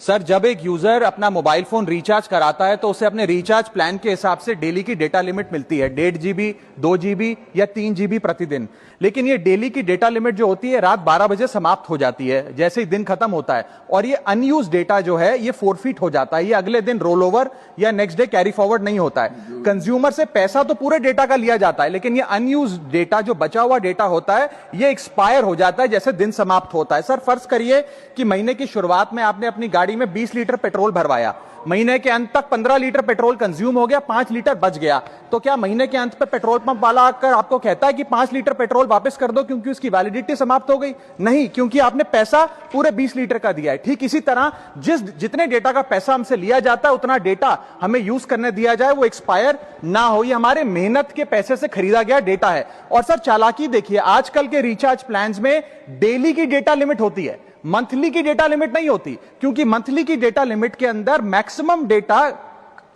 Sir, जब एक user अपना मोबाइल फोन रिचार्ज कराता है तो उसे अपने रिचार्ज प्लान के हिसाब से डेली की डेटा लिमिट मिलती है, 1.5 GB, 2 GB या 3 GB प्रतिदिन। लेकिन ये डेली की डेटा लिमिट जो होती है रात 12 बजे समाप्त हो जाती है, जैसे ही दिन खत्म होता है, और ये अनयूज डेटा जो है ये फोरफिट हो जाता है, ये अगले दिन रोल ओवर या नेक्स्ट डे कैरी फॉरवर्ड नहीं होता है। कंज्यूमर से पैसा तो पूरे डेटा का लिया जाता है, लेकिन ये अनयूज डेटा, जो बचा हुआ डेटा होता है, ये एक्सपायर हो जाता है जैसे दिन समाप्त होता है। सर, फर्ज करिए कि महीने की शुरुआत में आपने अपनी गाड़ी में 20 लीटर पेट्रोल भरवाया, महीने के अंत तक 15 लीटर पेट्रोल कंज्यूम हो गया, 5 लीटर बच गया, तो क्या महीने के अंत पे पेट्रोल पंप वाला आकर आपको कहता है कि 5 लीटर पेट्रोल वापस कर दो क्योंकि उसकी वैलिडिटी समाप्त हो गई? नहीं, क्योंकि आपने पैसा पूरे 20 लीटर का दिया है। ठीक इसी तरह जितने डेटा का पैसा हमसे लिया जाता है उतना डेटा हमें यूज करने दिया जाए, वो एक्सपायर ना हो। ये हमारे मेहनत के पैसे से खरीदा गया डेटा है। और सर, चालाकी देखिए, आजकल के रिचार्ज प्लान्स में डेली की डेटा लिमिट होती है, मंथली की डेटा लिमिट नहीं होती, क्योंकि मंथली की डेटा लिमिट के अंदर मैक्सिमम डेटा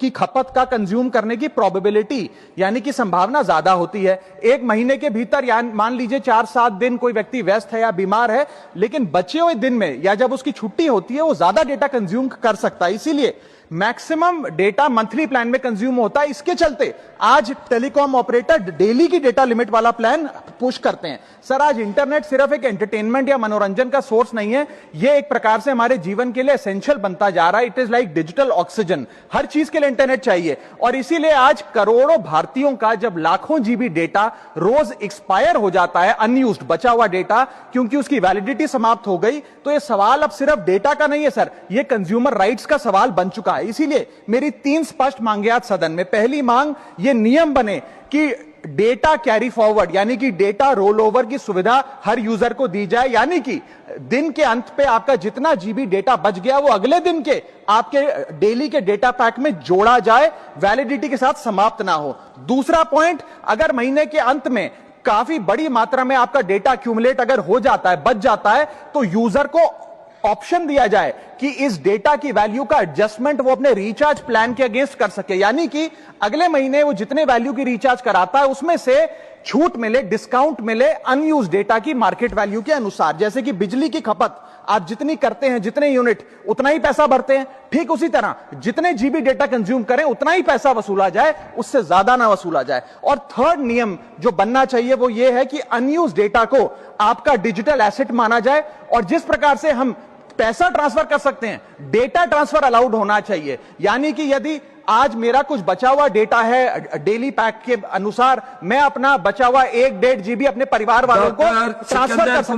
की खपत का कंज्यूम करने की प्रोबेबिलिटी यानी कि संभावना ज्यादा होती है। एक महीने के भीतर या मान लीजिए 4-7 दिन कोई व्यक्ति व्यस्त है या बीमार है, लेकिन बचे हुए दिन में या जब उसकी छुट्टी होती है वो ज्यादा डेटा कंज्यूम कर सकता है। इसीलिए मैक्सिमम डेटा मंथली प्लान में कंज्यूम होता है। इसके चलते आज टेलीकॉम ऑपरेटर डेली की डेटा लिमिट वाला प्लान पुश करते हैं। सर, आज इंटरनेट सिर्फ एक एंटरटेनमेंट या मनोरंजन का सोर्स नहीं है, यह एक प्रकार से हमारे जीवन के लिए एसेंशियल बनता जा रहा है। It is like digital oxygen. हर चीज के लिए इंटरनेट चाहिए, और इसीलिए आज करोड़ों भारतीयों का जब लाखों जीबी डेटा रोज एक्सपायर हो जाता है, अनयूज्ड बचा हुआ डेटा, क्योंकि उसकी वैलिडिटी समाप्त हो गई, तो यह सवाल अब सिर्फ डेटा का नहीं है सर, यह कंज्यूमर राइट्स का सवाल बन चुका है। इसीलिए मेरी 3 स्पष्ट मांगे आज सदन में। पहली मांग, ये नियम बने कि डेटा कैरी फॉरवर्ड यानी कि डेटा रोल ओवर की सुविधा हर यूजर को दी जाए, यानी कि दिन के अंत पे आपका जितना जीबी डेटा बच गया वो अगले दिन के आपके डेली के डेटा पैक में जोड़ा जाए, वैलिडिटी के साथ समाप्त ना हो। दूसरा पॉइंट, अगर महीने के अंत में काफी बड़ी मात्रा में आपका डेटा एक्यूमुलेट अगर हो जाता है, बच जाता है, तो यूजर को ऑप्शन दिया जाए कि इस डेटा की वैल्यू का एडजस्टमेंट वो अपने रिचार्ज प्लान के अगेंस्ट कर सके, यानी कि अगले महीने वो जितने वैल्यू की रिचार्ज कराता है उसमें से छूट मिले, डिस्काउंट मिले अनयूज डेटा की मार्केट वैल्यू के अनुसार। जैसे कि बिजली की खपत आप जितनी करते हैं, जितने यूनिट, उतना ही पैसा भरते हैं, ठीक उसी तरह जितने जीबी डेटा कंज्यूम करें उतना ही पैसा वसूला जाए, उससे ज्यादा ना वसूला जाए। और थर्ड नियम जो बनना चाहिए वो ये है कि अनयूज डेटा को आपका डिजिटल एसेट माना जाए, और जिस प्रकार से हम पैसा ट्रांसफर कर सकते हैं, डेटा ट्रांसफर अलाउड होना चाहिए। यानी कि यदि आज मेरा कुछ बचा हुआ डेटा है डेली पैक के अनुसार, मैं अपना बचा हुआ 1-1.5 GB अपने परिवार वालों को ट्रांसफर कर सकूं।